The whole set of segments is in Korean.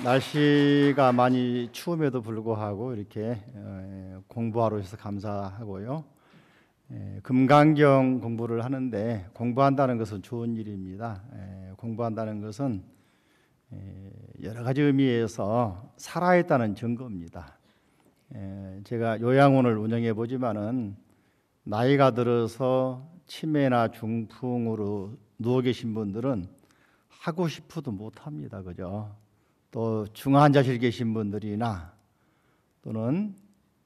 날씨가 많이 추움에도 불구하고 이렇게 공부하러 오셔서 감사하고요. 금강경 공부를 하는데 공부한다는 것은 좋은 일입니다. 공부한다는 것은 여러 가지 의미에서 살아있다는 증거입니다. 제가 요양원을 운영해 보지만은 나이가 들어서 치매나 중풍으로 누워 계신 분들은 하고 싶어도 못합니다. 그죠? 또 중환자실 계신 분들이나 또는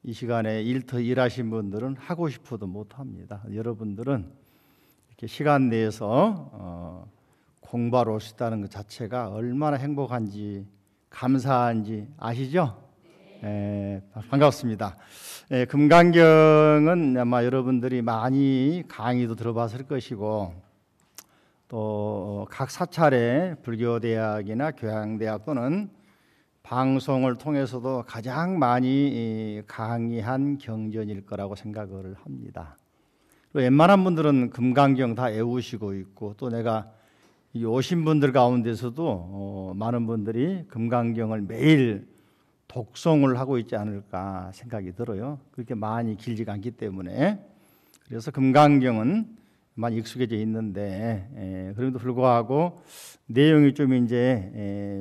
이 시간에 일터 일하신 분들은 하고 싶어도 못합니다. 여러분들은 이렇게 시간 내서 공부하러 오셨다는 것 자체가 얼마나 행복한지 감사한지 아시죠? 반갑습니다. 금강경은 아마 여러분들이 많이 강의도 들어봤을 것이고 또 각 사찰의 불교대학이나 교양대학 또는 방송을 통해서도 가장 많이 강의한 경전일 거라고 생각을 합니다. 웬만한 분들은 금강경 다 외우시고 있고 또 내가 오신 분들 가운데서도 많은 분들이 금강경을 매일 독송을 하고 있지 않을까 생각이 들어요. 그렇게 많이 길지가 않기 때문에. 그래서 금강경은 많이 익숙해져 있는데 그럼에도 불구하고 내용이 좀 이제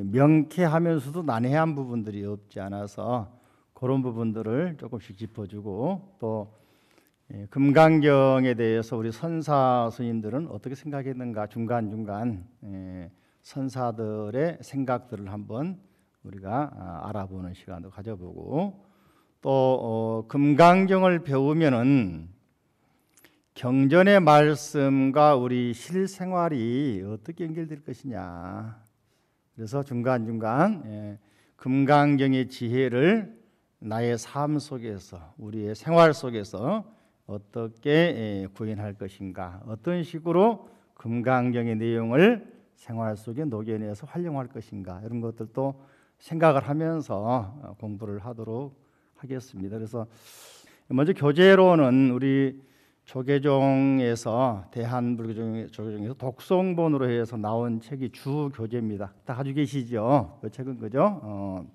명쾌하면서도 난해한 부분들이 없지 않아서 그런 부분들을 조금씩 짚어주고 또 금강경에 대해서 우리 선사 스님들은 어떻게 생각했는가 중간중간 선사들의 생각들을 한번 우리가 알아보는 시간도 가져보고 또 금강경을 배우면은 경전의 말씀과 우리 실생활이 어떻게 연결될 것이냐. 그래서 중간중간 금강경의 지혜를 나의 삶 속에서 우리의 생활 속에서 어떻게 구현할 것인가, 어떤 식으로 금강경의 내용을 생활 속에 녹여내서 활용할 것인가 이런 것들도 생각을 하면서 공부를 하도록 하겠습니다. 그래서 먼저 교재로는 우리 조계종에서 대한불교조계종에서 독송본으로 해서 나온 책이 주 교재입니다. 다 가지고 계시죠? 그 책은 그죠?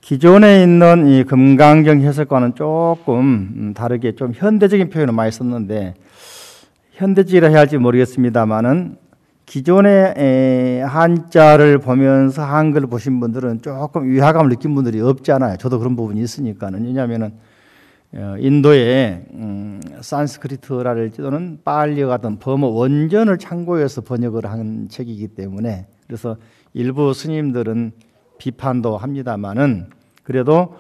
기존에 있는 이 금강경 해석과는 조금 다르게 좀 현대적인 표현을 많이 썼는데 현대적이라 해야 할지 모르겠습니다만은 기존의 한자를 보면서 한글을 보신 분들은 조금 위화감을 느낀 분들이 없지 않아요. 저도 그런 부분이 있으니까는. 왜냐하면은 인도의 산스크리트라든지 또는 빨리 같은 범어 원전을 참고해서 번역을 한 책이기 때문에 그래서 일부 스님들은 비판도 합니다만은 그래도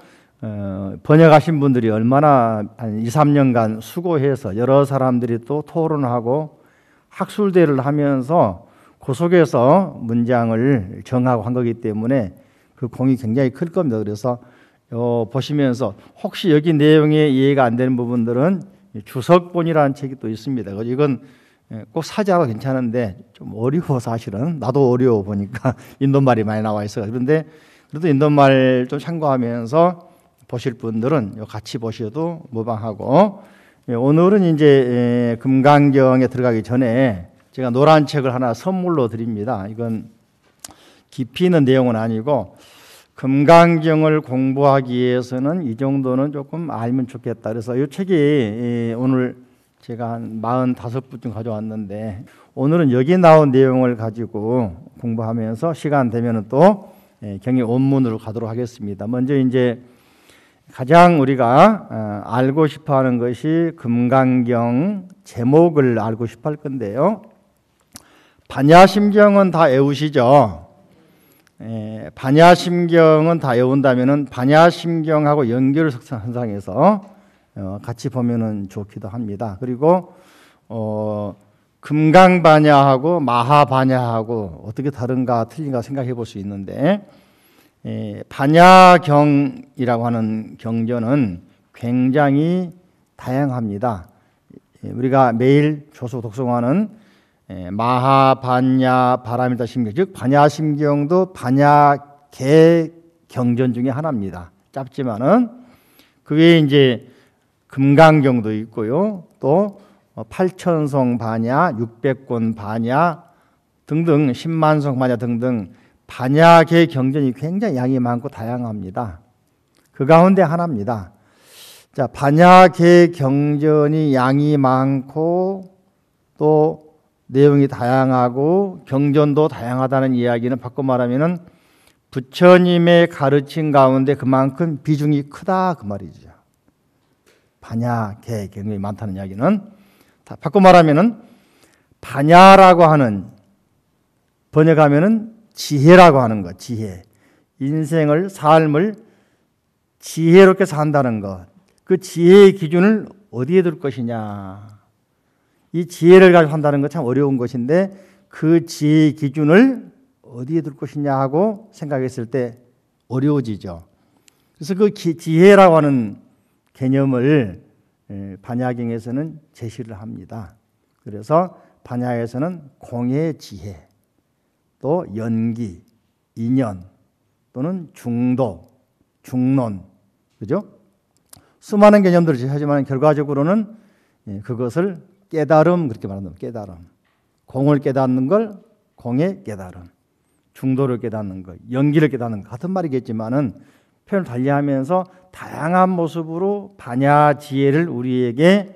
번역하신 분들이 얼마나 한 2, 3년간 수고해서 여러 사람들이 또 토론하고 학술대를 하면서 그 속에서 문장을 정하고 한 거기 때문에 그 공이 굉장히 클 겁니다. 그래서 보시면서 혹시 여기 내용에 이해가 안 되는 부분들은 주석본이라는 책이 또 있습니다. 이건 꼭 사지 않아도 괜찮은데 좀 어려워 사실은. 나도 어려워 보니까 인도말이 많이 나와 있어요. 그런데 그래도 인도말 좀 참고하면서 보실 분들은 같이 보셔도 무방하고 오늘은 이제 금강경에 들어가기 전에 제가 노란 책을 하나 선물로 드립니다. 이건 깊이 있는 내용은 아니고 금강경을 공부하기 위해서는 이 정도는 조금 알면 좋겠다. 그래서 이 책이 오늘 제가 한 45부쯤 가져왔는데 오늘은 여기 나온 내용을 가지고 공부하면서 시간 되면 또 경의 원문으로 가도록 하겠습니다. 먼저 이제 가장 우리가 알고 싶어하는 것이 금강경 제목을 알고 싶어 할 건데요. 반야심경은 다 외우시죠? 반야심경은 다 외운다면은 반야심경하고 연결석상상에서 같이 보면은 좋기도 합니다. 그리고 금강반야하고 마하반야하고 어떻게 다른가 틀린가 생각해 볼 수 있는데 반야경이라고 하는 경전은 굉장히 다양합니다. 우리가 매일 조수 독송하는 마하반야 바라밀다 심경, 즉 반야심경도 반야계 경전 중에 하나입니다. 짧지만은 그 외에 이제 금강경도 있고요. 또 8천성 반야, 600권 반야 등등 10만성 반야 등등 반야계 경전이 굉장히 양이 많고 다양합니다. 그 가운데 하나입니다. 자, 반야계 경전이 양이 많고 또 내용이 다양하고 경전도 다양하다는 이야기는 바꿔 말하면은 부처님의 가르침 가운데 그만큼 비중이 크다 그 말이죠. 반야계 경전이 많다는 이야기는 바꿔 말하면은 반야라고 하는 번역하면은 지혜라고 하는 것, 지혜. 인생을 삶을 지혜롭게 산다는 것. 그 지혜의 기준을 어디에 둘 것이냐. 이 지혜를 가지고 산다는 것 참 어려운 것인데 그 지혜의 기준을 어디에 둘 것이냐 하고 생각했을 때 어려워지죠. 그래서 그 지혜라고 하는 개념을 반야경에서는 제시를 합니다. 그래서 반야에서는 공의 지혜, 또 연기, 인연, 또는 중도, 중론, 그죠? 수많은 개념들을 제시하지만 결과적으로는 그것을 깨달음 그렇게 말한다. 깨달음. 공을 깨닫는 걸 공의 깨달음, 중도를 깨닫는 것, 연기를 깨닫는 것 같은 말이겠지만은 표현을 달리하면서 다양한 모습으로 반야 지혜를 우리에게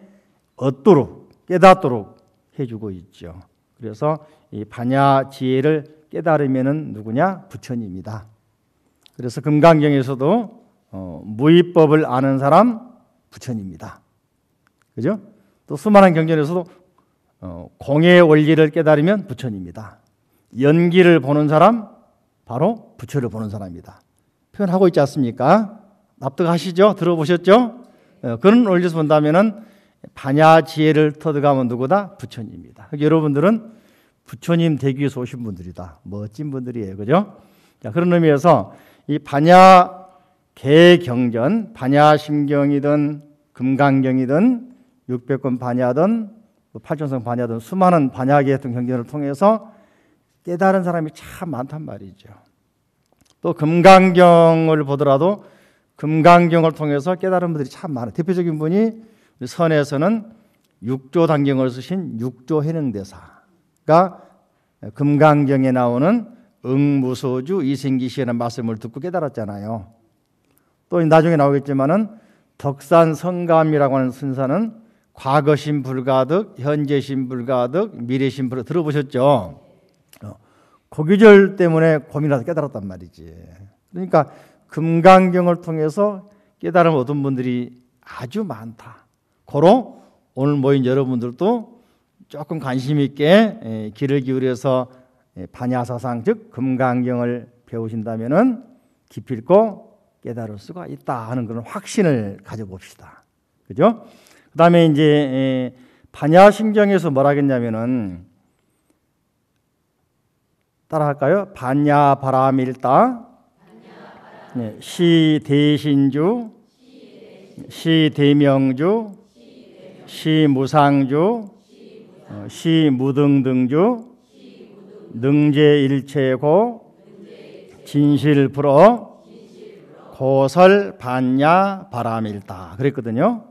얻도록 깨닫도록 해주고 있죠. 그래서 이 반야 지혜를 깨달으면은 누구냐? 부처님이다. 그래서 금강경에서도 무위법을 아는 사람 부처님이다. 그죠? 또 수많은 경전에서도 공의 원리를 깨달으면 부처님이다. 연기를 보는 사람 바로 부처를 보는 사람이다. 표현하고 있지 않습니까? 납득하시죠? 들어보셨죠? 그런 원리에서 본다면은 반야 지혜를 터득하면 누구다? 부처님이다. 여러분들은 부처님 되기 위해서 오신 분들이다. 멋진 분들이에요. 그죠? 자, 그런 의미에서 이 반야 개경전, 반야심경이든 금강경이든 600권 반야든 팔천성 반야든 수많은 반야계 같은 경전을 통해서 깨달은 사람이 참 많단 말이죠. 또 금강경을 보더라도 금강경을 통해서 깨달은 분들이 참 많아요. 대표적인 분이 선에서는 육조 단경을 쓰신 육조 해능대사가 금강경에 나오는 응무소주 이생기시라는 말씀을 듣고 깨달았잖아요. 또 나중에 나오겠지만은 덕산 성감이라고 하는 순사는 과거신 불가득, 현재신 불가득, 미래신 불가득 들어보셨죠? 고귀절 때문에 고민하다 깨달았단 말이지. 그러니까 금강경을 통해서 깨달음 얻은 분들이 아주 많다. 고로 오늘 모인 여러분들도 조금 관심 있게 귀를 기울여서 반야사상 즉 금강경을 배우신다면은 깊이 있고 깨달을 수가 있다 하는 그런 확신을 가져봅시다. 그죠? 그다음에 이제 반야심경에서 뭐라 하겠냐면은 따라할까요? 반야바라밀다, 시대신주, 시대명주, 시무상주, 시무등등주, 능제일체고, 진실불어, 고설 반야 바라밀다 그랬거든요.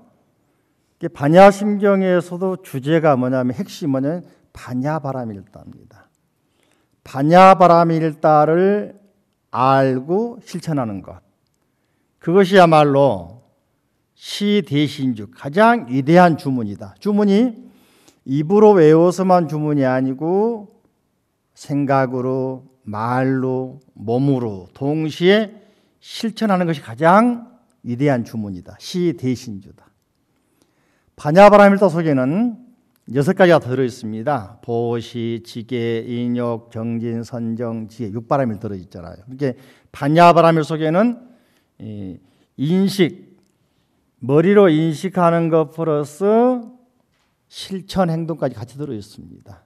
반야심경에서도 주제가 뭐냐면 핵심이 뭐냐면 반야바라밀다입니다. 반야바라밀다를 알고 실천하는 것, 그것이야말로 시대신주 가장 위대한 주문이다. 주문이 입으로 외워서만 주문이 아니고 생각으로, 말로, 몸으로 동시에 실천하는 것이 가장 위대한 주문이다. 시대신주다. 반야바라밀다 속에는 6가지가 들어있습니다. 보시, 지계, 인욕, 정진, 선정, 지혜, 6바라밀 들어있잖아요. 이렇게 반야바라밀 속에는 인식, 머리로 인식하는 것 플러스 실천 행동까지 같이 들어있습니다.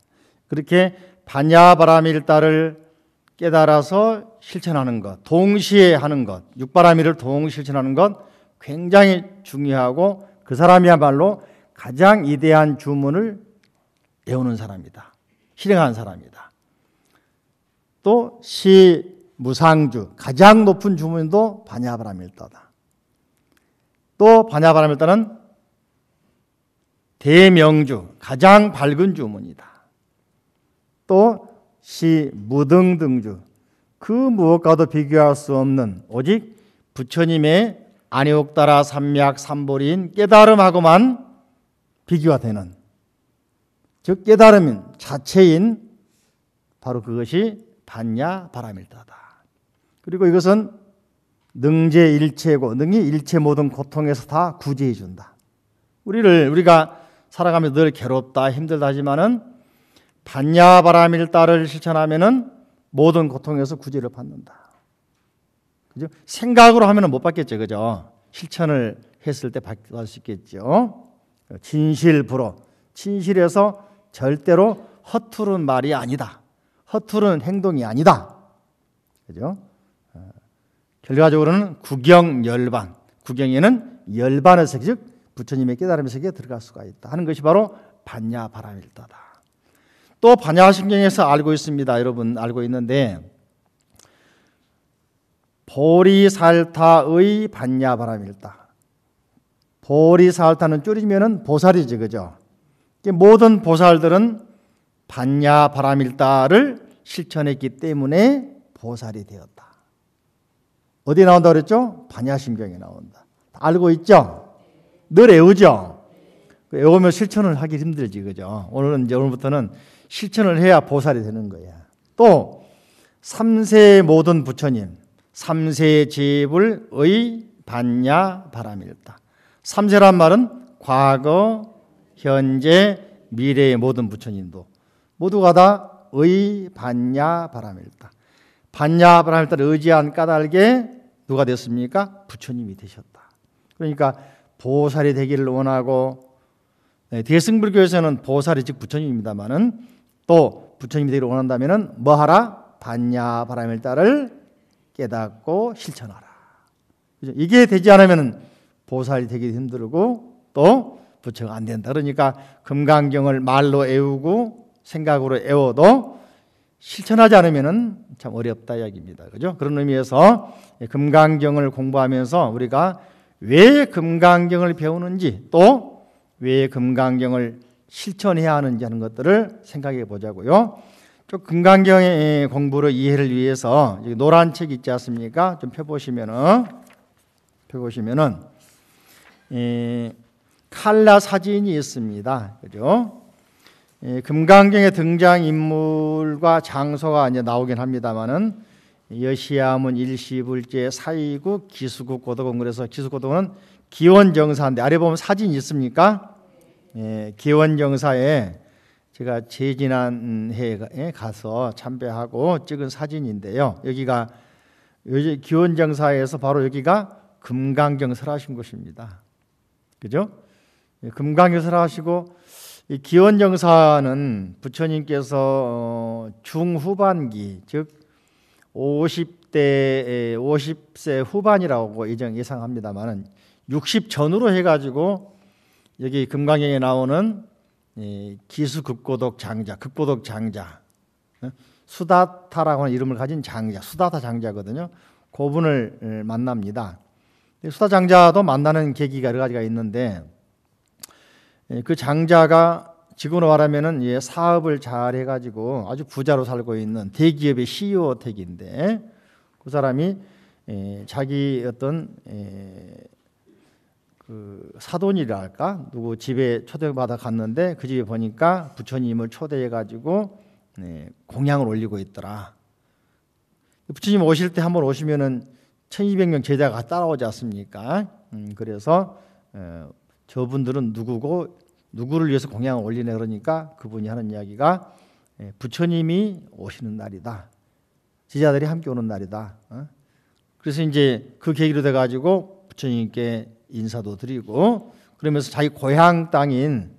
그렇게 반야바라밀다를 깨달아서 실천하는 것, 동시에 하는 것, 6바라밀을 동시에 실천하는 것 굉장히 중요하고 그 사람이야말로 가장 위대한 주문을 외우는 사람이다. 실행하는 사람이다. 또 시무상주, 가장 높은 주문도 반야바라밀다다. 또 반야바라밀다는 대명주, 가장 밝은 주문이다. 또 시무등등주, 그 무엇과도 비교할 수 없는 오직 부처님의 아니옥다라 삼약 삼보리인 깨달음하고만 비교가 되는, 즉 깨달음 자체인 바로 그것이 반야바라밀다다. 그리고 이것은 능제일체고 능이 일체 모든 고통에서 다 구제해 준다. 우리가 살아가면서 늘 괴롭다 힘들다 하지만은 반야바라밀다를 실천하면은 모든 고통에서 구제를 받는다. 그죠? 생각으로 하면은 못 받겠죠, 그죠? 실천을 했을 때 받을 수 있겠죠. 진실불호, 진실에서 절대로 허투른 말이 아니다. 허투른 행동이 아니다. 그죠? 결과적으로는 구경열반, 구경에는 열반의 세계, 즉 부처님의 깨달음의 세계에 들어갈 수가 있다 하는 것이 바로 반야바라밀다다. 또 반야심경에서 알고 있습니다. 여러분 알고 있는데 보리살타의 반야바라밀다. 보리살타는 줄이면은 보살이지, 그죠? 모든 보살들은 반야바라밀다를 실천했기 때문에 보살이 되었다. 어디에 나온다고 그랬죠? 반야심경에 나온다. 알고 있죠? 늘 외우죠? 외우면 실천을 하기 힘들지, 그죠? 오늘부터는 실천을 해야 보살이 되는 거야. 또 삼세 모든 부처님, 삼세 제불의 반야바라밀다. 삼세란 말은 과거, 현재, 미래의 모든 부처님도 모두가 다 의 반야바라밀다. 반야바라밀다를 의지한 까닭에 누가 됐습니까? 부처님이 되셨다. 그러니까 보살이 되기를 원하고, 대승불교에서는 보살이 즉 부처님입니다만은 또 부처님이 되기를 원한다면은 뭐 하라? 반야바라밀다를 깨닫고 실천하라. 그죠? 이게 되지 않으면 보살이 되기 힘들고 또 부처가 안 된다. 그러니까 금강경을 말로 외우고 생각으로 외워도 실천하지 않으면은 참 어렵다 이야기입니다. 그죠? 그런 의미에서 금강경을 공부하면서 우리가 왜 금강경을 배우는지 또 왜 금강경을 실천해야 하는지 하는 것들을 생각해 보자고요. 좀 금강경의 공부를 이해를 위해서 노란 책 있지 않습니까? 좀 펴보시면은 칼라 사진이 있습니다. 그죠? 금강경의 등장 인물과 장소가 이제 나오긴 합니다만은 여시야문 일시불제 사이국 기수국 고덕원, 그래서 기수고덕원은 기원정사인데 아래 보면 사진 있습니까? 기원정사에 제가 재지난 해에 가서 참배하고 찍은 사진인데요. 여기가 기원정사에서 바로 여기가 금강경 설하신 곳입니다. 그죠? 금강경 설하시고 이 기원정사는 부처님께서 중후반기, 즉 50세 후반이라고 예상합니다만은 60 전후로 해가지고 여기 금강경에 나오는 기수급고독 장자, 급고독 장자, 수다타라고 하는 이름을 가진 장자, 수다타 장자거든요. 그분을 만납니다. 수다 장자도 만나는 계기가 여러 가지가 있는데 그 장자가 지금으로 말하면은 사업을 잘 해가지고 아주 부자로 살고 있는 대기업의 CEO 택인데 그 사람이 자기 어떤 그 사돈이랄까 누구 집에 초대받아 갔는데 그 집에 보니까 부처님을 초대해가지고 공양을 올리고 있더라. 부처님 오실 때 한번 오시면은 1200명 제자가 따라오지 않습니까? 그래서 저분들은 누구고 누구를 위해서 공양을 올리네, 그러니까 그분이 하는 이야기가 부처님이 오시는 날이다. 제자들이 함께 오는 날이다. 그래서 이제 그 계기로 돼가지고 부처님께 인사도 드리고 그러면서 자기 고향 땅인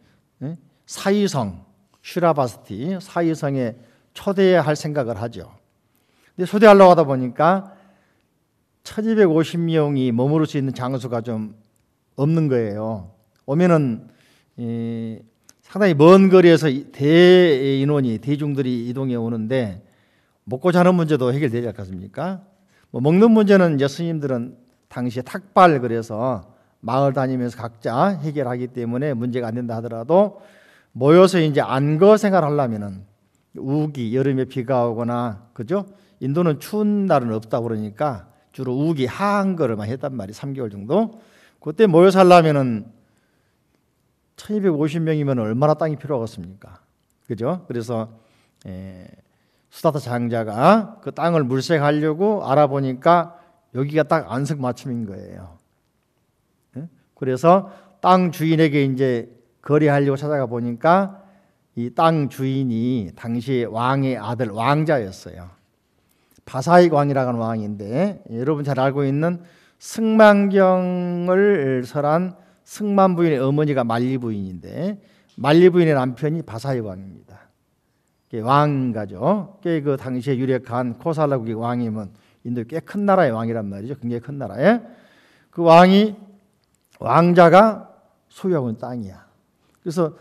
사위성, 슈라바스티 사위성에 초대할 생각을 하죠. 근데 초대하려고 하다 보니까 1250명이 머무를 수 있는 장소가 좀 없는 거예요. 오면은 상당히 먼 거리에서 대인원이 대중들이 이동해 오는데 먹고 자는 문제도 해결되지 않겠습니까? 뭐 먹는 문제는 이제 스님들은 당시에 탁발 그래서 마을 다니면서 각자 해결하기 때문에 문제가 안 된다 하더라도 모여서 이제 안거 생활하려면은 우기, 여름에 비가 오거나, 그죠? 인도는 추운 날은 없다 그러니까 주로 우기 하한 거를만 했단 말이 3개월 정도. 그때 모여 살려면은 1250명이면 얼마나 땅이 필요하겠습니까? 그죠? 그래서 수다타 장자가 그 땅을 물색하려고 알아보니까 여기가 딱 안성맞춤인 거예요. 그래서 땅 주인에게 이제 거래하려고 찾아가 보니까 이 땅 주인이 당시 왕의 아들 왕자였어요. 바사익 왕이라는 왕인데, 여러분 잘 알고 있는 승만경을 설한 승만 부인의 어머니가 만리 부인인데, 만리 부인의 남편이 바사익 왕입니다. 왕가죠. 그 당시에 유력한 코살라국의 왕이면 인도 꽤 큰 나라의 왕이란 말이죠. 굉장히 큰 나라에 그 왕자가 소유하고 있는 땅이야. 그래서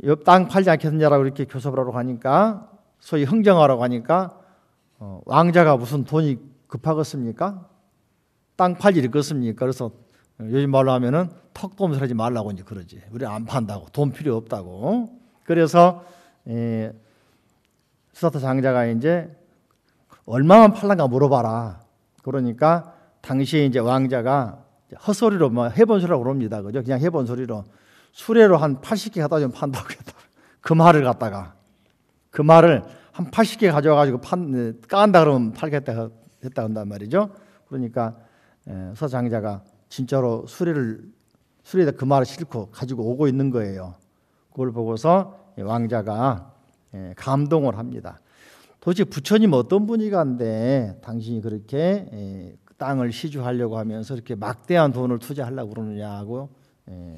옆 땅 팔지 않겠느냐라고 이렇게 교섭을 하러 가니까, 소위 흥정하러 가니까 왕자가 무슨 돈이 급하겠습니까? 땅 팔 일이 있겠습니까? 그래서 요즘 말로 하면은 턱도움질 하지 말라고 이제 그러지. 우리 안 판다고, 돈 필요 없다고. 그래서 수다타 장자가 이제 얼마만 팔란가 물어봐라. 그러니까 당시에 이제 왕자가 헛소리로 뭐 해본 소리라고 그럽니다. 그죠? 그냥 해본 소리로 수레로 한 80개 갖다 주면 판다고 했다. 그 말을 한 80개 가져와가지고 깐다 그러면 팔겠다 했다 한단 말이죠. 그러니까 서장자가 진짜로 수레에다 그 말을 싣고 가지고 오고 있는 거예요. 그걸 보고서 왕자가 감동을 합니다. 도대체 부처님 어떤 분이간데 당신이 그렇게 땅을 시주하려고 하면서 이렇게 막대한 돈을 투자하려고 그러느냐고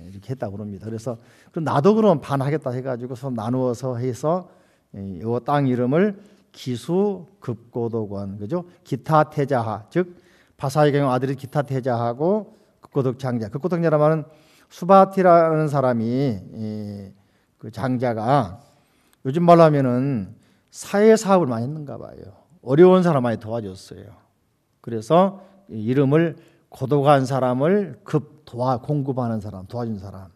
이렇게 했다고 그럽니다. 그래서 그럼 나도 그럼 반하겠다 해가지고 서로 나누어서 해서 이 땅 이름을 기수급고독원, 그죠? 기타태자하, 즉 바사의 경우 아들이 기타태자하고 급고독 장자. 급고독자라는 말은 수바티라는 사람이 그 장자가 요즘 말로 하면은 사회 사업을 많이 했는가 봐요. 어려운 사람 많이 도와줬어요. 그래서 이름을 고독한 사람을 공급하는 사람, 도와준 사람,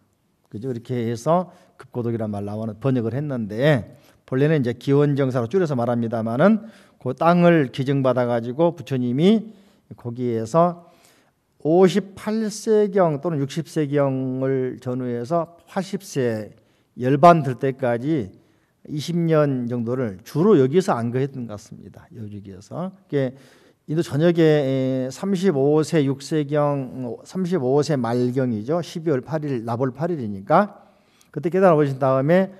그죠? 이렇게 해서 급고독이란 말 나오는 번역을 했는데, 본래는 이제 기원정사로 줄여서 말합니다만은 그 땅을 기증받아 가지고 부처님이 거기에서 58세경 또는 60세경을 전후해서 80세 열반 들 때까지 20년 정도를 주로 여기서 안거했던 것 같습니다. 여기에서. 인도 전역에 35세 6세경, 35세 말경이죠. 12월 8일, 나볼 8일이니까 그때 깨달아 보신 다음에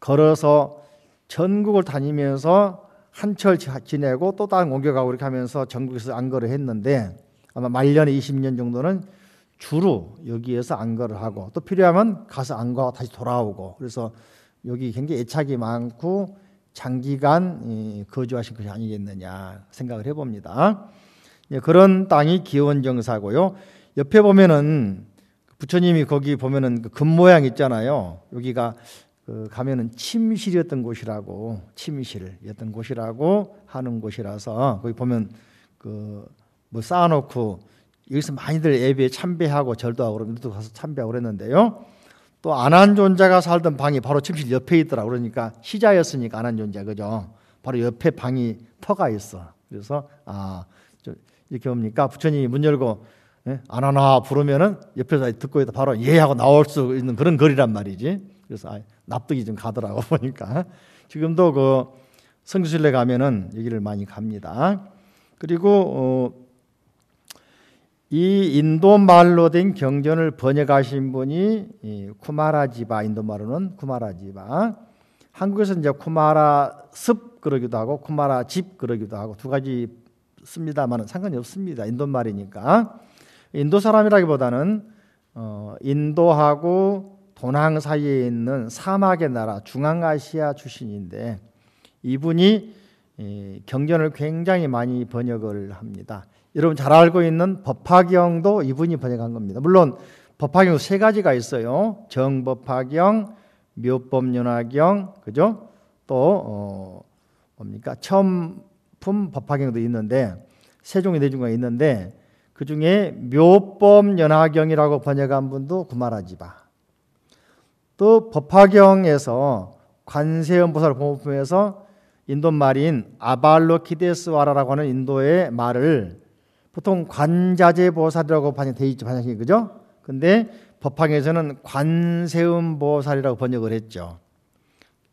걸어서 전국을 다니면서 한철 지내고 또 다른 옮겨가고 이렇게 하면서 전국에서 안거를 했는데, 아마 말년에 20년 정도는 주로 여기에서 안거를 하고 또 필요하면 가서 안거하고 다시 돌아오고, 그래서 여기 굉장히 애착이 많고 장기간 거주하신 것이 아니겠느냐 생각을 해봅니다. 그런 땅이 기원정사고요. 옆에 보면은 부처님이 거기 보면은 그 금 모양 있잖아요. 여기가 가면은 침실이었던 곳이라고, 침실이었던 곳이라고 하는 곳이라서 거기 보면 뭐 쌓아놓고 여기서 많이들 예배에 참배하고 절도하고 그러면 또 가서 참배하고 그랬는데요. 또 안한존자가 살던 방이 바로 침실 옆에 있더라. 그러니까 시자였으니까 안한존자, 그죠? 바로 옆에 방이 터가 있어. 그래서 이렇게 옵니까? 부처님이 문 열고 안하나 부르면은 옆에서 듣고 있다 바로 예하고 나올 수 있는 그런 거리란 말이지. 그래서 납득이 좀 가더라고 보니까. 지금도 그 성주실내 가면은 여기를 많이 갑니다. 그리고 이 인도 말로 된 경전을 번역하신 분이 쿠마라지바, 인도 말로는 쿠마라지바. 한국에서 이제 쿠마라습 그러기도 하고 쿠마라집 그러기도 하고 두 가지 씁니다만 상관이 없습니다. 인도 말이니까. 인도 사람이라기보다는 인도하고 도낭 사이에 있는 사막의 나라 중앙아시아 출신인데, 이분이 경전을 굉장히 많이 번역을 합니다. 여러분 잘 알고 있는 법화경도 이분이 번역한 겁니다. 물론 법화경 세 가지가 있어요. 정법화경, 묘법연화경, 그죠? 또 뭡니까? 처음품 법화경도 있는데 세 종이 네 종이 있는데 그 중에 묘법연화경이라고 번역한 분도 구마라지바. 또 법화경에서 관세음보살 공부품에서 인도 말인 아발로키데스와라라고 하는 인도의 말을 보통 관자재 보살이라고 번역되어 있죠. 번역이 그죠? 근데 법화에서는 관세음 보살이라고 번역을 했죠.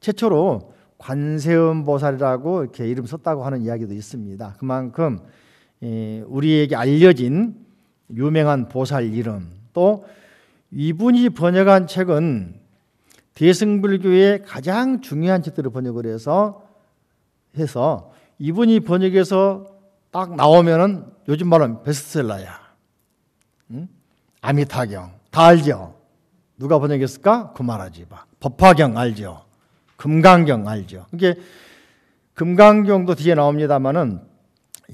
최초로 관세음 보살이라고 이렇게 이름 썼다고 하는 이야기도 있습니다. 그만큼 우리에게 알려진 유명한 보살 이름, 또 이분이 번역한 책은 대승불교의 가장 중요한 책들을 번역을 해서 이분이 번역해서 딱 나오면은 요즘 말하면 베스트셀러야. 아미타경 다 알죠? 누가 번역했을까? 구마라지바. 법화경 알죠? 금강경 알죠? 이게 금강경도 뒤에 나옵니다만은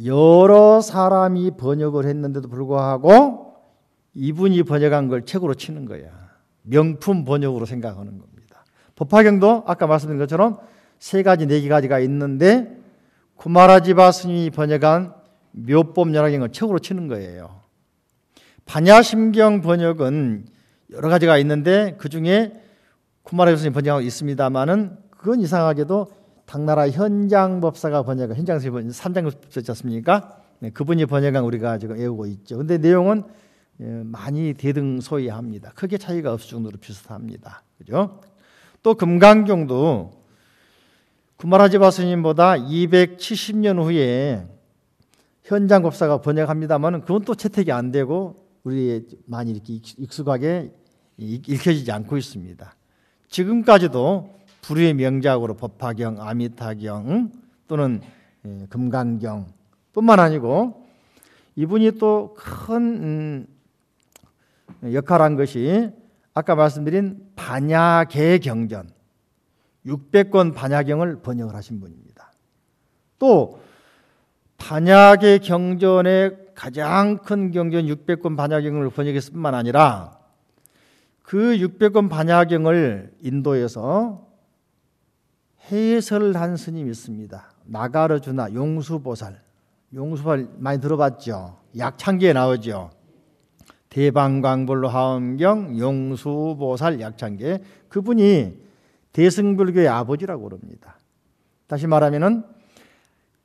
여러 사람이 번역을 했는데도 불구하고 이분이 번역한 걸 책으로 치는 거야. 명품 번역으로 생각하는 겁니다. 법화경도 아까 말씀드린 것처럼 3가지, 4가지가 있는데 구마라지바 스님이 번역한 묘법연화경을 책으로 치는 거예요. 반야심경 번역은 여러 가지가 있는데 그 중에 구마라지바 스님이 번역하고 있습니다만은 그건 이상하게도 당나라 현장법사가 번역한 현장법사 삼장법사 있지 않습니까? 네, 그분이 번역한 우리가 지금 외우고 있죠. 근데 내용은 많이 대등소이합니다. 크게 차이가 없을 정도로 비슷합니다. 그죠? 또 금강경도 구마라지바 스님보다 270년 후에 현장법사가 번역합니다만 그건 또 채택이 안 되고 우리 많이 이렇게 익숙하게 읽혀지지 않고 있습니다. 지금까지도 불후의 명작으로 법화경, 아미타경 또는 금강경 뿐만 아니고 이분이 또 큰 역할을 한 것이 아까 말씀드린 반야계경전 600권 반야경을 번역을 하신 분입니다. 또 반야계 경전의 가장 큰 경전 600권 반야경을 번역했을 뿐만 아니라 그 600권 반야경을 인도에서 해설을 한 스님이 있습니다. 나가르주나 용수보살. 용수보살 많이 들어봤죠? 약창기에 나오죠. 대방광불로 하엄경 용수보살 약창기. 그분이 대승불교의 아버지라고 그럽니다. 다시 말하면은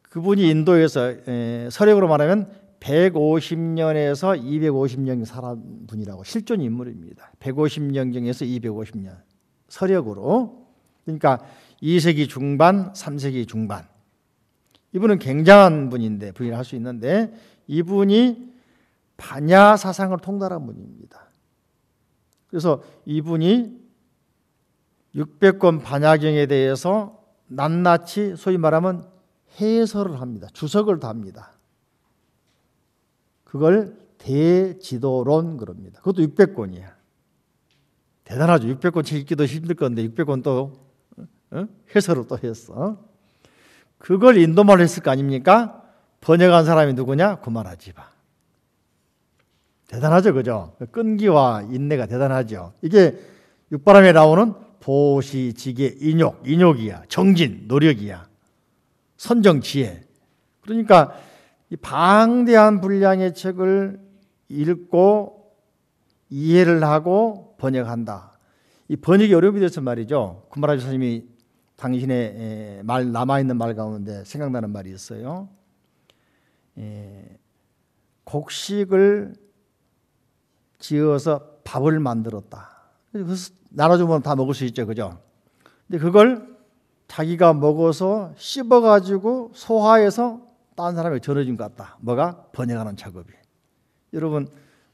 그분이 인도에서 서력으로 말하면 150년에서 250년 살아온 분이라고 실존 인물입니다. 150년 경에서 250년 서력으로. 그러니까 2세기 중반, 3세기 중반. 이분은 굉장한 분인데 부인을 할 수 있는데 이분이 반야 사상을 통달한 분입니다. 그래서 이분이 600권 반야경에 대해서 낱낱이 소위 말하면 해설을 합니다. 주석을 답니다. 그걸 대지도론 그럽니다. 그것도 600권이야. 대단하죠. 600권 책 읽기도 힘들 건데 600권 또 해설을 또 했어. 그걸 인도말로 했을 거 아닙니까? 번역한 사람이 누구냐? 구마라지바. 대단하죠, 그죠? 끈기와 인내가 대단하죠. 이게 육바람에 나오는 보시, 지계, 인욕이야. 정진, 노력이야. 선정, 지혜. 그러니까 이 방대한 분량의 책을 읽고 이해를 하고 번역한다. 이 번역이 어려움이 돼서 말이죠. 구마라지 스님이 당신의 말 남아있는 말 가운데 생각나는 말이 있어요. 곡식을 지어서 밥을 만들었다. 그래서 나눠주면 다 먹을 수 있죠, 그죠? 근데 그걸 자기가 먹어서 씹어가지고 소화해서 다른 사람에게 전해준 것 같다. 뭐가? 번역하는 작업이. 여러분,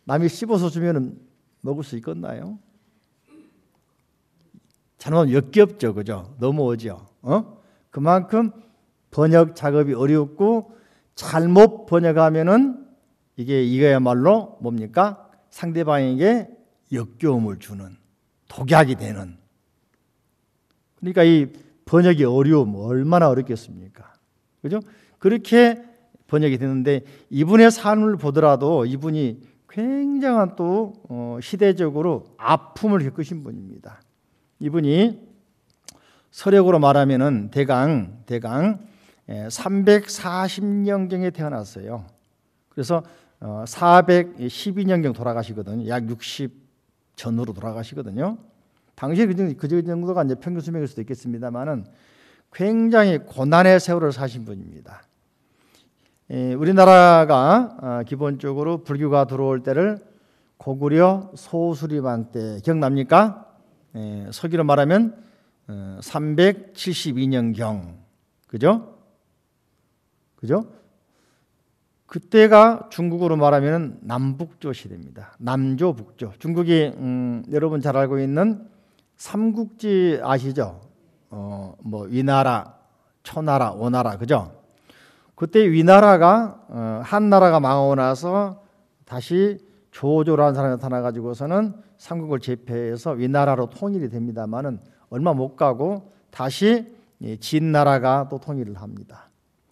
남이 씹어서 주면 먹을 수 있겠나요? 잘못하면 역겹죠, 그죠? 넘어오죠. 그만큼 번역 작업이 어렵고 잘못 번역하면은 이거야말로 뭡니까? 상대방에게 역겨움을 주는 독약이 되는. 그러니까 이 번역이 어려움 얼마나 어렵겠습니까? 그죠? 그렇게 번역이 되는데 이분의 삶을 보더라도 이분이 굉장한 또 시대적으로 아픔을 겪으신 분입니다. 이분이 서력으로 말하면은 대강 340년경에 태어났어요. 그래서 412년경 돌아가시거든요. 약 60 전후로 돌아가시거든요. 당시에 그 정도가 이제 평균 수명일 수도 있겠습니다만은 굉장히 고난의 세월을 사신 분입니다. 우리나라가 기본적으로 불교가 들어올 때를 고구려 소수리만 때 기억납니까? 서기로 말하면 372년경, 그죠? 그때가 중국으로 말하면 남북조 시대입니다. 남조, 북조. 중국이 여러분 잘 알고 있는 삼국지 아시죠? 위나라, 초나라, 오나라, 그죠? 그때 위나라가 한나라가 망하고 나서 다시 조조라는 사람이 나타나가지고서는 삼국을 제패해서 위나라로 통일이 됩니다만은 얼마 못 가고 다시 진나라가 또 통일을 합니다.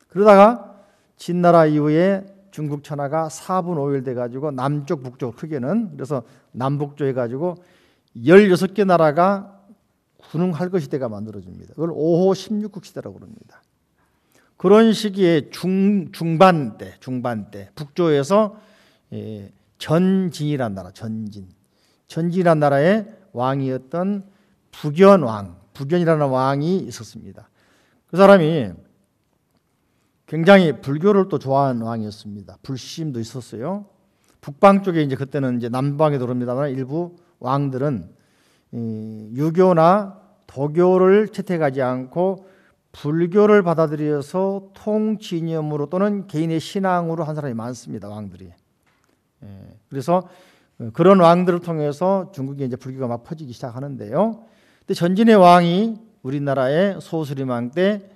그러다가 진나라 이후에 중국 천하가 4분 5일 돼가지고 남쪽 북쪽 크게는 그래서 남북조 해가지고 16개 나라가 군웅할 것 시대가 만들어집니다. 그걸 5호 16국 시대라고 그럽니다. 그런 시기에 중반 때 북조에서 전진이라는 나라, 전진이라는 나라의 왕이었던 북연이라는 왕이 있었습니다. 그 사람이 굉장히 불교를 또 좋아하는 왕이었습니다. 불심도 있었어요. 북방 쪽에 이제 그때는 이제 남방에 들어옵니다만 일부 왕들은 유교나 도교를 채택하지 않고 불교를 받아들여서 통진념으로 또는 개인의 신앙으로 한 사람이 많습니다. 왕들이. 그래서 그런 왕들을 통해서 중국에 이제 불교가 막 퍼지기 시작하는데요. 근데 전진의 왕이 우리나라의 소수리망 때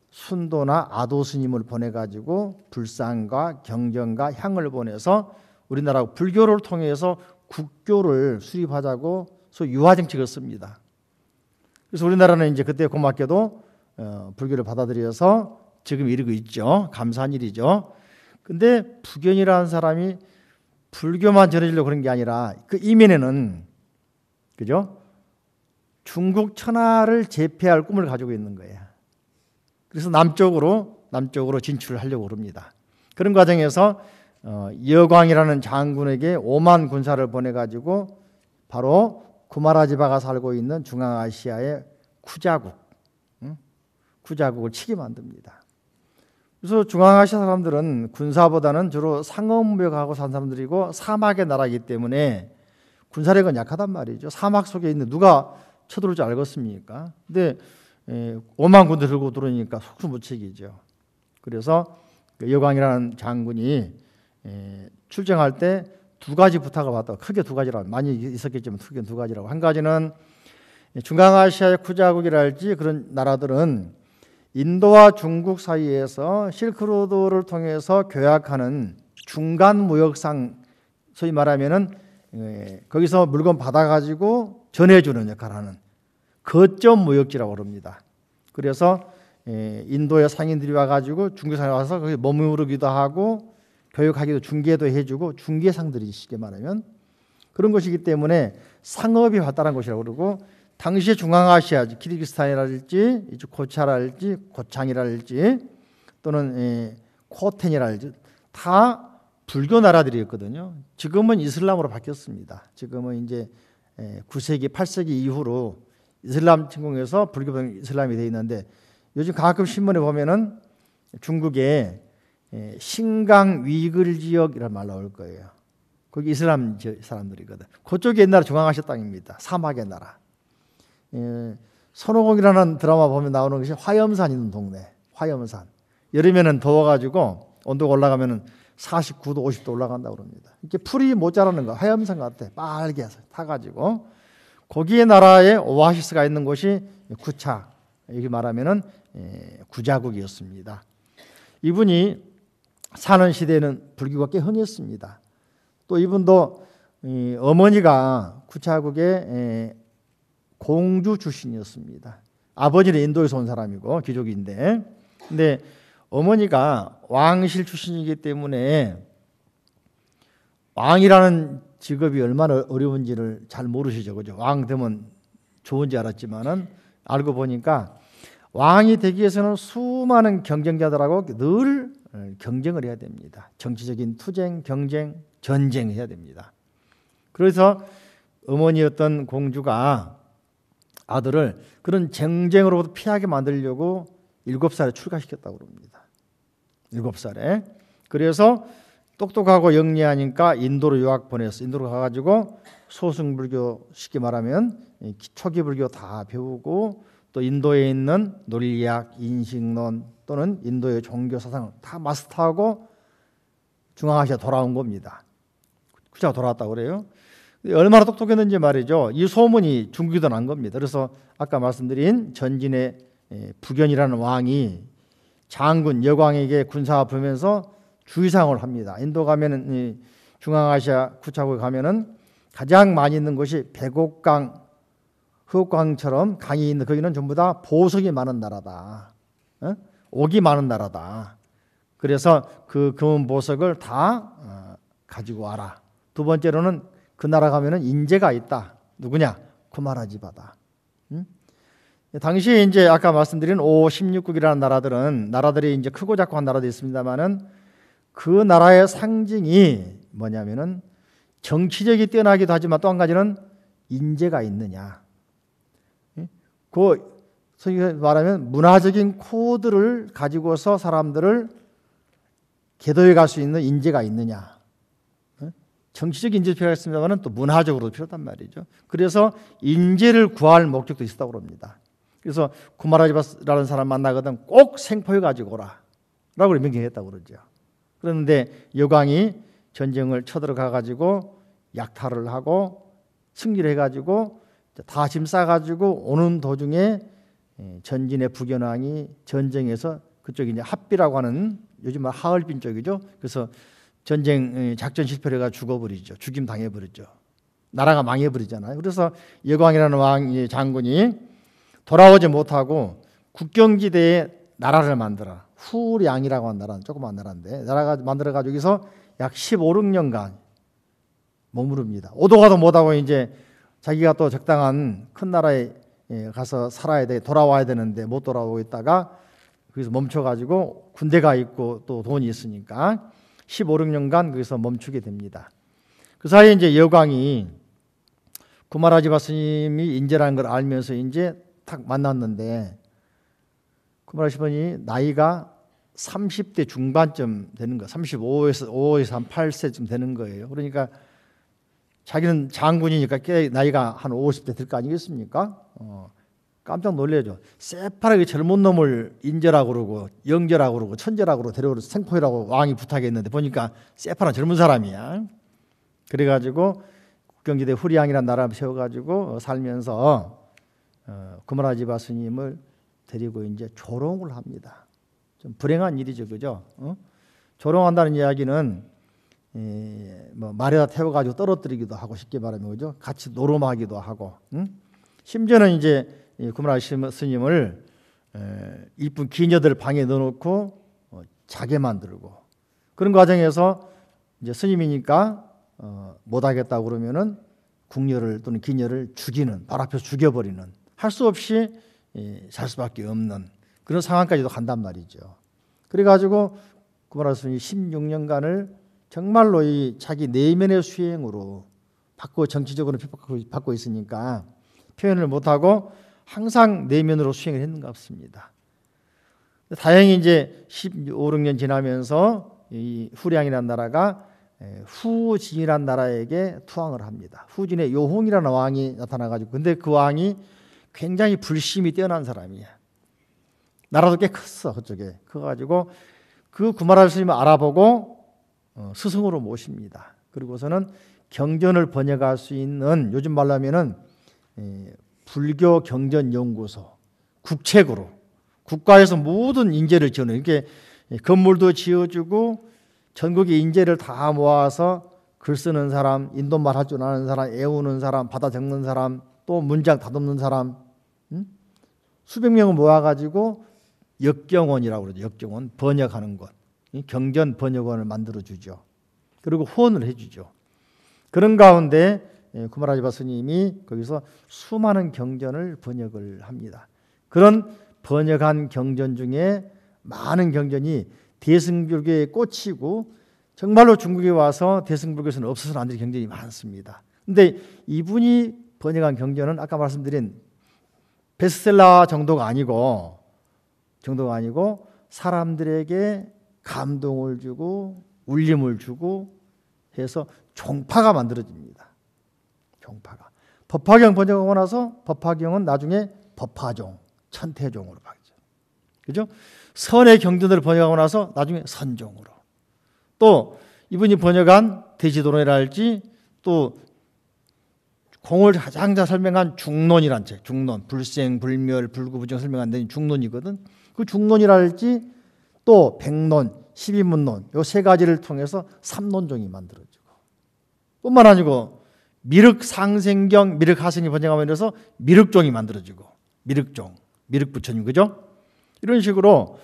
순도나 아도 스님을 보내가지고 불상과 경전과 향을 보내서 우리나라 불교를 통해서 국교를 수립하자고 소위 유화 정책을 씁니다. 그래서 우리나라는 이제 그때 고맙게도 불교를 받아들여서 지금 이르고 있죠. 감사한 일이죠. 근데 북연이라는 사람이 불교만 전해주려고 그런 게 아니라 그 이면에는 그죠? 중국 천하를 제패할 꿈을 가지고 있는 거예요. 그래서 남쪽으로 진출하려고 합니다. 그런 과정에서 여광이라는 장군에게 5만 군사를 보내가지고 바로 구마라지바가 살고 있는 중앙아시아의 쿠자국을 치게 만듭니다. 그래서 중앙아시아 사람들은 군사보다는 주로 상업무역하고 산 사람들이고 사막의 나라이기 때문에 군사력은 약하단 말이죠. 사막 속에 있는 누가 쳐들어올 줄 알겠습니까? 근데 5만 군대 들고 들어오니까 속수무책이죠. 그래서 여광이라는 장군이 출정할 때 두 가지 부탁을 받았다. 크게 두 가지라고 많이 있었겠지만 크게 두 가지라고. 한 가지는 중앙아시아의 쿠자국이랄지 그런 나라들은 인도와 중국 사이에서 실크로드를 통해서 교약하는 중간 무역상, 소위 말하면은 거기서 물건 받아가지고 전해주는 역할을 하는 거점 무역지라고 합니다. 그래서 인도의 상인들이 와가지고 중국산에 와서 거기 머무르기도 하고 교육하기도 중개도 해주고 중개상들이 쉽게 말하면 그런 것이기 때문에 상업이 발달한 곳이라고 그러고 당시의 중앙아시아, 키르기스탄이랄지 고차랄지 고창이랄지 또는 코텐이랄지 다 불교 나라들이었거든요. 지금은 이슬람으로 바뀌었습니다. 지금은 이제 9세기, 8세기 이후로 이슬람 침공에서 불교 이슬람이 되어 있는데 요즘 가끔 신문에 보면은 중국에 신강 위글 지역이라는 말 나올 거예요. 거기 이슬람 사람들이거든. 그쪽이 옛날 중앙아시아 땅입니다. 사막의 나라. 손오공이라는 드라마 보면 나오는 것이 화염산 있는 동네. 화염산. 여름에는 더워가지고 온도가 올라가면은 49도, 50도 올라간다고 그럽니다. 이렇게 풀이 못 자라는 거. 화염산 같아. 빨개 타가지고. 거기에 나라에 오아시스가 있는 곳이 쿠차. 여기 말하면은 구자국이었습니다. 이분이 사는 시대에는 불교가 꽤 흥했습니다. 또 이분도 어머니가 쿠차국의 공주 출신이었습니다. 아버지는 인도에서 온 사람이고 귀족인데, 근데 어머니가 왕실 출신이기 때문에 왕이라는 직업이 얼마나 어려운지를 잘 모르시죠, 그죠? 왕 되면 좋은지 알았지만은 알고 보니까 왕이 되기 위해서는 수많은 경쟁자들하고 늘 경쟁을 해야 됩니다. 정치적인 투쟁, 경쟁, 전쟁해야 됩니다. 그래서 어머니였던 공주가 아들을 그런 전쟁으로부터 피하게 만들려고 7살에 출가시켰다고 그럽니다. 7살에. 그래서 똑똑하고 영리하니까 인도로 유학 보냈어. 인도로 가가지고 소승불교, 쉽게 말하면 초기 불교 다 배우고 또 인도에 있는 논리학, 인식론 또는 인도의 종교 사상을 다 마스터하고 중앙아시아 돌아온 겁니다. 그자 돌아왔다고 그래요. 얼마나 똑똑했는지 말이죠. 이 소문이 중국에도 난 겁니다. 그래서 아까 말씀드린 전진의 북연이라는 왕이 장군 여광에게 군사 부르면서 주의사항을 합니다. 인도 가면은 중앙아시아 구차국에 가면은 가장 많이 있는 곳이 백옥강, 흑옥강처럼 강이 있는 거기는 전부 다 보석이 많은 나라다. 옥이 많은 나라다. 그래서 그 금은 보석을 다 가지고 와라. 두 번째로는 그 나라 가면은 인재가 있다. 누구냐? 구마라지바다. 당시에 이제 아까 말씀드린 5, 16국이라는 나라들이 이제 크고 작고 한 나라도 있습니다만은 그 나라의 상징이 뭐냐면은 정치력이 뛰어나기도 하지만 또 한 가지는 인재가 있느냐. 그 소위 말하면 문화적인 코드를 가지고서 사람들을 계도해 갈 수 있는 인재가 있느냐. 정치적 인재도 필요했습니다만 또 문화적으로도 필요하단 말이죠. 그래서 인재를 구할 목적도 있었다고 합니다. 그래서 구마라지바라는 사람 만나거든 꼭 생포해 가지고 오라 라고 명령했다고 그러죠. 그런데 여광이 전쟁을 쳐들어가 가지고 약탈을 하고 승리를 해가지고 다 짐 싸가지고 오는 도중에 전진의 북연왕이 전쟁에서 그쪽이 이제 합비라고 하는 요즘 말 하얼빈 쪽이죠. 그래서 전쟁 작전 실패를 해가 죽어버리죠. 죽임 당해버리죠. 나라가 망해버리잖아요. 그래서 여광이라는 왕 장군이 돌아오지 못하고 국경지대에 나라를 만들어 후량이라고 하는 나라는 조그만 나라인데 나라가 만들어가지고 여기서 약 15, 16년간 머무릅니다. 오도 가도 못하고 이제 자기가 또 적당한 큰 나라에 가서 살아야 돼 돌아와야 되는데 못 돌아오고 있다가 거기서 멈춰가지고 군대가 있고 또 돈이 있으니까 15, 16년간 거기서 멈추게 됩니다. 그 사이에 이제 여광이 구마라지바 스님이 인재라는 걸 알면서 이제 탁 만났는데 구마라지바니 나이가 30대 중반쯤 되는 거예요. 35에서 38세쯤 되는 거예요. 그러니까 자기는 장군이니까 꽤 나이가 한 50대 될 거 아니겠습니까? 깜짝 놀래죠. 새파랗게 젊은 놈을 인재라고 그러고 영재라고 그러고 천재라고 그러고 데려오고 생포이라고 왕이 부탁했는데 보니까 새파란 젊은 사람이야. 그래가지고 국경지대 후리양이라는 나라를 세워가지고 살면서 구마라지바 스님을 데리고 이제 조롱을 합니다. 좀 불행한 일이죠, 그죠? 조롱한다는 이야기는 뭐 말에다 태워가지고 떨어뜨리기도 하고 쉽게 말하면 그죠? 같이 노름하기도 하고, 심지어는 이제 구마라지바 스님을 이쁜 기녀들 방에 넣어놓고 자게 만들고 그런 과정에서 이제 스님이니까 못하겠다고 그러면은 궁녀를 또는 기녀를 죽이는 발 앞에서 죽여버리는 할 수 없이 살 수밖에 없는 그런 상황까지도 간단 말이죠. 그래가지고 구마라지바 스님이 16년간을 정말로 이 자기 내면의 수행으로 받고 정치적으로 핍박받고 있으니까 표현을 못하고 항상 내면으로 수행을 했는 것 같습니다. 다행히 이제 15, 16년 지나면서 이 후량이라는 나라가 후진이라는 나라에게 투항을 합니다. 후진의 요홍이라는 왕이 나타나가지고 근데 그 왕이 굉장히 불심이 뛰어난 사람이야. 나라도 꽤 컸어 그쪽에. 커가지고 그 구마라지바 스님을 알아보고 스승으로 모십니다. 그리고서는 경전을 번역할 수 있는 요즘 말로 하면은 불교 경전 연구소 국책으로 국가에서 모든 인재를 지어놓은 이렇게 건물도 지어주고 전국의 인재를 다 모아서 글 쓰는 사람, 인도말 할 줄 아는 사람, 애우는 사람, 받아 적는 사람, 또 문장 다듬는 사람 수백 명을 모아가지고 역경원이라고 그러죠. 역경원 번역하는 것. 경전 번역원을 만들어주죠. 그리고 후원을 해주죠. 그런 가운데 구마라지바 스님이 거기서 수많은 경전을 번역을 합니다. 그런 번역한 경전 중에 많은 경전이 대승불교에 꽂히고 정말로 중국에 와서 대승불교에서는 없어서는 안 될 경전이 많습니다. 그런데 이분이 번역한 경전은 아까 말씀드린 베스트셀러 정도가 아니고 사람들에게 감동을 주고 울림을 주고 해서 종파가 만들어집니다. 종파가. 법화경 번역하고 나서 법화경은 나중에 법화종, 천태종으로 바뀌죠. 그죠? 선의 경전들을 번역하고 나서 나중에 선종으로. 또 이분이 번역한 대지도론이랄지 또 공을 가장 잘 설명한 중론이란 책, 중론, 불생, 불멸, 불구부정 설명한 데 중론이거든. 그 중론이랄지 또 백론, 12문론 요 세 가지를 통해서 삼론종이 만들어지고 뿐만 아니고 미륵상생경, 미륵하생이 번역하면서 미륵종이 만들어지고 미륵종, 미륵부처님 그죠? 이런 식으로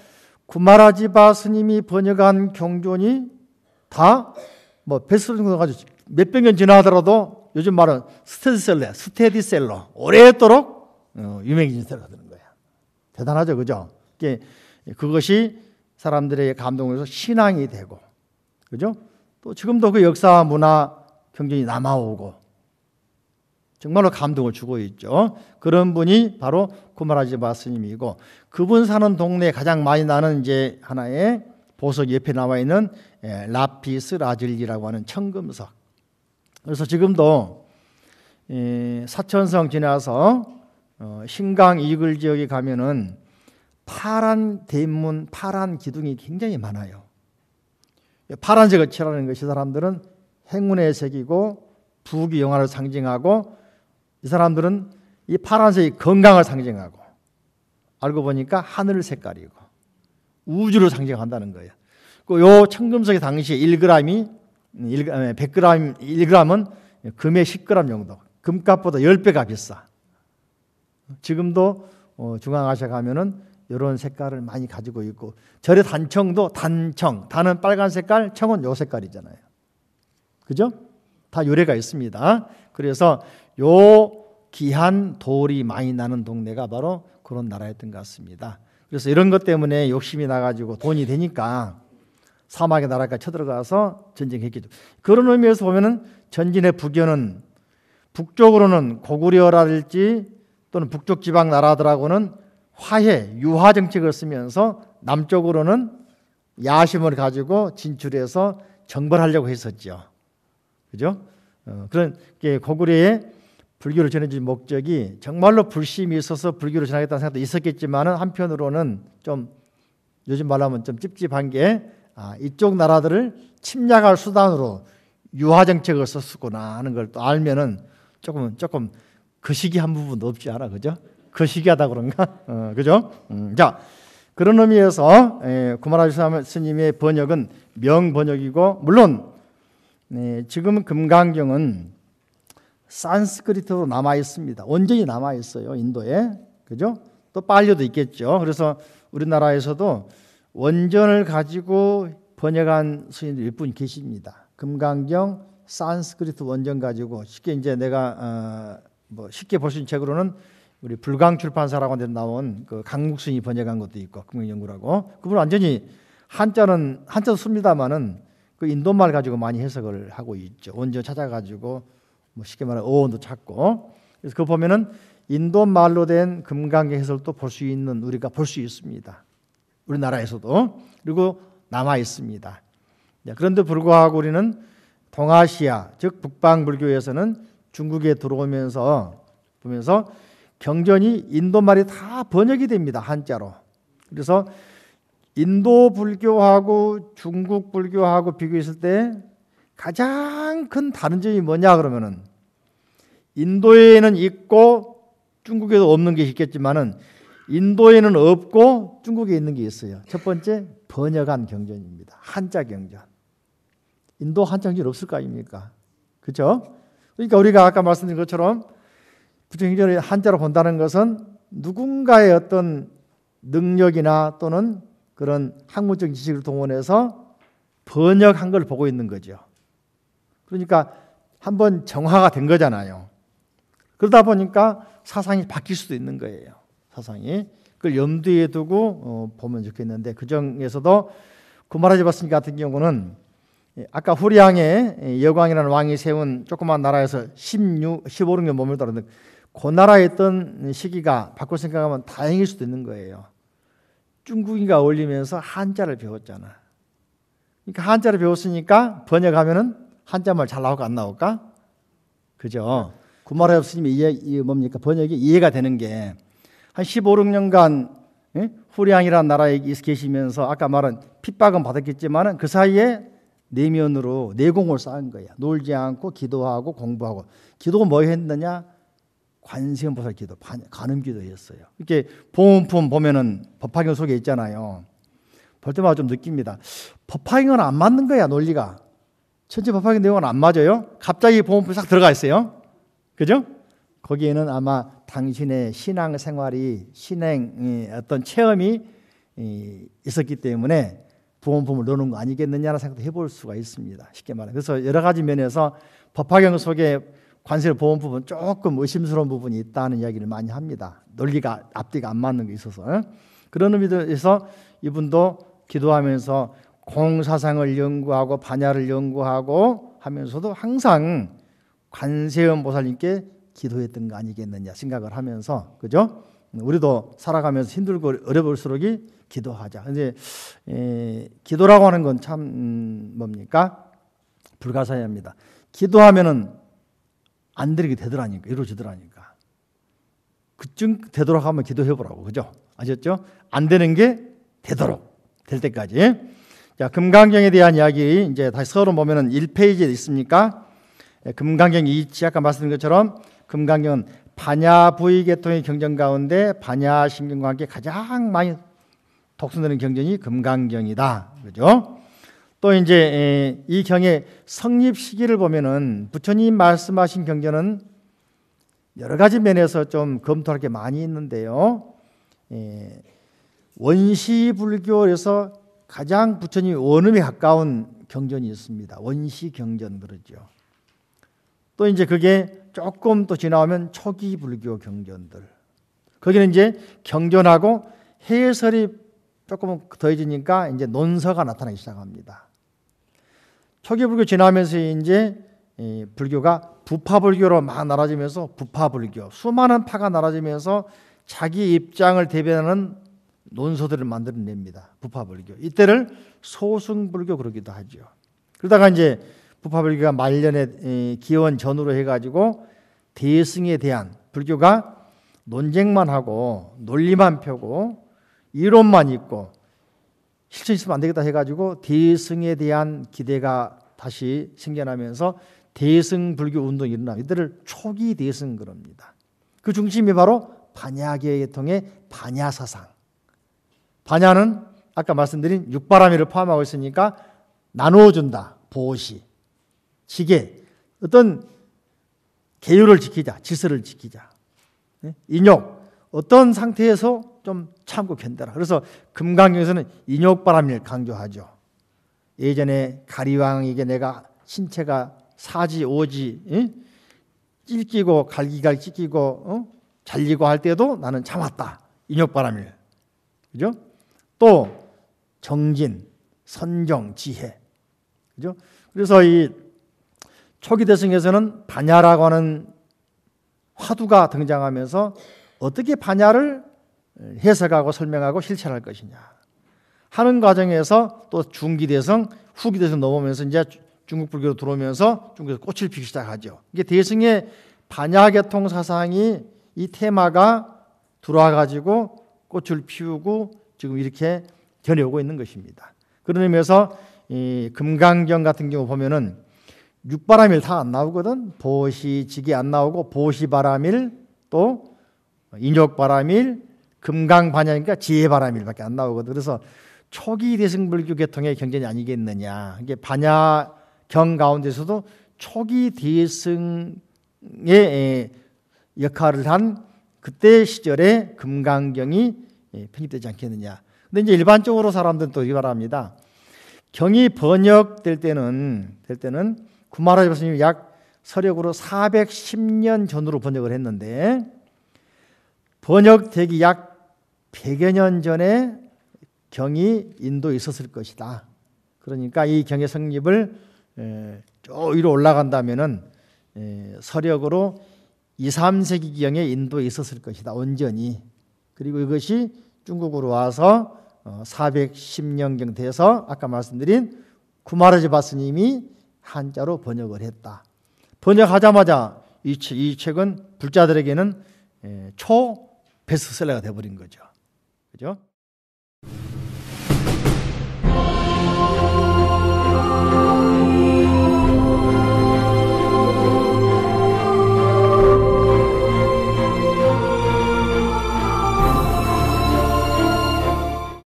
구마라지바 스님이 번역한 경전이 다 뭐 베스트셀러 정도 가지고 몇백 년 지나더라도 요즘 말은 스테디셀러 오래도록 유명해진 셀러가 되는 거야. 대단하죠, 그죠? 그것이 사람들에게 감동을 해서 신앙이 되고, 그죠? 또 지금도 그 역사, 문화, 경전이 남아오고 정말로 감동을 주고 있죠. 그런 분이 바로 구마라지바 스님이고 그분 사는 동네에 가장 많이 나는 이제 하나의 보석 옆에 나와 있는 라피스 라즐리라고 하는 청금석. 그래서 지금도 사천성 지나서 신강 이글 지역에 가면은 파란 대문, 파란 기둥이 굉장히 많아요. 파란색을 칠하는 것이 사람들은 행운의 색이고 부귀 영화를 상징하고 이 사람들은 이 파란색이 건강을 상징하고 알고 보니까 하늘 색깔이고 우주를 상징한다는 거예요. 요 청금석의 당시에 1g이 100g, 1g은 금의 10g 정도. 금값보다 10배가 비싸. 지금도 중앙아시아 가면은 이런 색깔을 많이 가지고 있고 절의 단청도 단청, 단은 빨간 색깔, 청은 요 색깔이잖아요. 그죠? 다 요래가 있습니다. 그래서 요 귀한 돌이 많이 나는 동네가 바로 그런 나라였던 것 같습니다. 그래서 이런 것 때문에 욕심이 나가지고 돈이 되니까 사막의 나라까지 쳐들어가서 전쟁했겠죠. 그런 의미에서 보면은 전진의 부견은 북쪽으로는 고구려라든지 또는 북쪽 지방 나라들하고는 화해, 유화 정책을 쓰면서 남쪽으로는 야심을 가지고 진출해서 정벌하려고 했었죠. 그죠? 그런 고구려의 불교를 전해줄 목적이 정말로 불심이 있어서 불교를 전하겠다는 생각도 있었겠지만 한편으로는 좀 요즘 말로 하면 좀 찝찝한 게 이쪽 나라들을 침략할 수단으로 유화 정책을 썼구나 하는 걸 또 알면은 조금 거시기한 부분도 없지 않아, 그죠? 거시기하다 그런가? 그죠? 자, 그런 의미에서 구마라지바 스님의 번역은 명번역이고 물론 지금 금강경은 산스크리트로 남아 있습니다. 온전히 남아 있어요, 인도에, 그죠? 또 빨리도 있겠죠. 그래서 우리나라에서도 원전을 가지고 번역한 스님들 몇 분 계십니다. 금강경 산스크리트 원전 가지고 쉽게 이제 내가 쉽게 볼 수 있는 책으로는 우리 불강 출판사라고 나온 그 강묵순이 번역한 것도 있고 금강연구라고 그분 완전히 한자도 씁니다만은 그 인도말 가지고 많이 해석을 하고 있죠. 원전 찾아가지고 쉽게 말하면 어원도 찾고 그래서 그거 보면은 인도말로 된 금강경 해설도 볼 수 있는 우리가 볼 수 있습니다. 우리나라에서도 그리고 남아 있습니다. 그런데 불구하고 우리는 동아시아 즉 북방불교에서는 중국에 들어오면서 보면서 경전이 인도말이 다 번역이 됩니다. 한자로. 그래서 인도 불교하고 중국 불교하고 비교했을 때 가장 큰 다른 점이 뭐냐 그러면은 인도에는 있고 중국에도 없는 게 있겠지만은 인도에는 없고 중국에 있는 게 있어요. 첫 번째 번역한 경전입니다. 한자 경전. 인도 한자 경전 없을 거 아닙니까? 그렇죠? 그러니까 우리가 아까 말씀드린 것처럼 부처경전을 한자로 본다는 것은 누군가의 어떤 능력이나 또는 그런 학문적 지식을 동원해서 번역한 걸 보고 있는 거죠. 그러니까 한번 정화가 된 거잖아요. 그러다 보니까 사상이 바뀔 수도 있는 거예요. 사상이. 그걸 염두에 두고 보면 좋겠는데 그 중에서도 구마라지바 스님 같은 경우는 아까 후리앙의 여광이라는 왕이 세운 조그만 나라에서 15년 머물다는데 그 나라에 있던 시기가 바꿔 생각하면 다행일 수도 있는 거예요. 중국인과 어울리면서 한자를 배웠잖아. 그러니까 한자를 배웠으니까 번역하면은 한자말 잘 나올까 안 나올까? 그죠? 구마라엽 스님이 뭡니까? 번역이 이해가 되는 게 한 15, 16년간 후량이라는 나라에 계시면서 아까 말한 핍박은 받았겠지만 그 사이에 내면으로 내공을 쌓은 거야. 놀지 않고 기도하고 공부하고. 기도가 뭐 했느냐? 관세음보살 기도, 간음기도였어요. 이렇게 보험품 보면은 법화경 속에 있잖아요. 볼 때마다 좀 느낍니다. 법화경은 안 맞는 거야, 논리가. 전체 법화경 내용은 안 맞아요. 갑자기 보험품이 싹 들어가 있어요. 그죠? 거기에는 아마 당신의 신앙 생활이 신앙의 어떤 체험이 있었기 때문에 보험품을 넣는 거 아니겠느냐는 생각도 해볼 수가 있습니다. 쉽게 말해. 그래서 여러 가지 면에서 법화경 속에 관세 보험품은 조금 의심스러운 부분이 있다는 이야기를 많이 합니다. 논리가 앞뒤가 안 맞는 게 있어서. 그런 의미에서 이분도 기도하면서 공사상을 연구하고 반야를 연구하고 하면서도 항상 관세음 보살님께 기도했던 거 아니겠느냐 생각을 하면서, 그죠? 우리도 살아가면서 힘들고 어려울수록 기도하자. 근데 기도라고 하는 건 참 뭡니까? 불가사의합니다. 기도하면은 안 되게 되더라니까, 이루어지더라니까. 그쯤 되도록 한번 기도해보라고, 그죠? 아셨죠? 안 되는 게 되도록 될 때까지. 자, 금강경에 대한 이야기 이제 다시 서론 보면은 1페이지에 있습니까? 금강경 이치 아까 말씀드린 것처럼 금강경은 반야 부위 계통의 경전 가운데 반야 신경과 함께 가장 많이 독송되는 경전이 금강경이다, 그죠? 또 이제 이 경의 성립 시기를 보면은 부처님 말씀하신 경전은 여러 가지 면에서 좀 검토할 게 많이 있는데요. 원시 불교에서 가장 부처님 원음에 가까운 경전이 있습니다. 원시 경전 그러죠. 또 이제 그게 조금 또 지나오면 초기 불교 경전들. 거기는 이제 경전하고 해설이 조금 더해지니까 이제 논서가 나타나기 시작합니다. 초기 불교 지나면서 이제 불교가 부파불교로 막 나눠지면서 부파불교, 수많은 파가 나눠지면서 자기 입장을 대변하는 논서들을 만들어냅니다. 부파불교. 이때를 소승불교 그러기도 하죠. 그러다가 이제 부파불교가 말년에 기원 전후로 해가지고 대승에 대한 불교가 논쟁만 하고 논리만 펴고 이론만 있고 실천 있으면 안 되겠다 해가지고 대승에 대한 기대가 다시 생겨나면서 대승 불교 운동이 일어나 이들을 초기 대승 그럽니다. 그 중심이 바로 반야계통의 반야사상. 반야는 아까 말씀드린 육바라밀을 포함하고 있으니까 나누어준다. 보시, 지계, 어떤 계율을 지키자, 질서를 지키자. 인욕, 어떤 상태에서 좀 참고 견뎌라. 그래서 금강경에서는 인욕바라밀을 강조하죠. 예전에 가리왕에게 내가 신체가 사지, 오지, 찔기고 갈기갈 찢기고 잘리고 할 때도 나는 참았다. 인욕바라밀. 그죠? 또 정진, 선정, 지혜. 그죠? 그래서 이 초기 대승에서는 반야라고 하는 화두가 등장하면서 어떻게 반야를 해석하고 설명하고 실천할 것이냐 하는 과정에서 또 중기대승, 후기대승 넘어오면서 이제 중국 불교로 들어오면서 중국에서 꽃을 피기 시작하죠. 이게 대승의 반야계통 사상이 이 테마가 들어와 가지고 꽃을 피우고 지금 이렇게 전해오고 있는 것입니다. 그런 의미에서 이 금강경 같은 경우 보면은 육바라밀 다 안 나오거든. 보시지기 안 나오고 보시바라밀 또 인욕바라밀 금강반야니까 지혜바라밀밖에 안 나오거든. 그래서 초기 대승불교 계통의 경전이 아니겠느냐. 이게 반야경 가운데서도 초기 대승의 역할을 한 그때 시절에 금강경이 편입되지 않겠느냐. 근데 이제 일반적으로 사람들은 또 이걸 합니다. 경이 번역될 때는 구마라자 스님이 약 서력으로 410년 전으로 번역을 했는데 번역되기 약 100여 년 전에 경이 인도에 있었을 것이다. 그러니까 이 경의 성립을 저 위로 올라간다면은 서력으로 2, 3세기경에 인도에 있었을 것이다. 온전히. 그리고 이것이 중국으로 와서 410년경 돼서 아까 말씀드린 구마르지 바스님이 한자로 번역을 했다. 번역하자마자 이 책은 불자들에게는 초 베스트셀러가 되어버린 거죠. 그죠?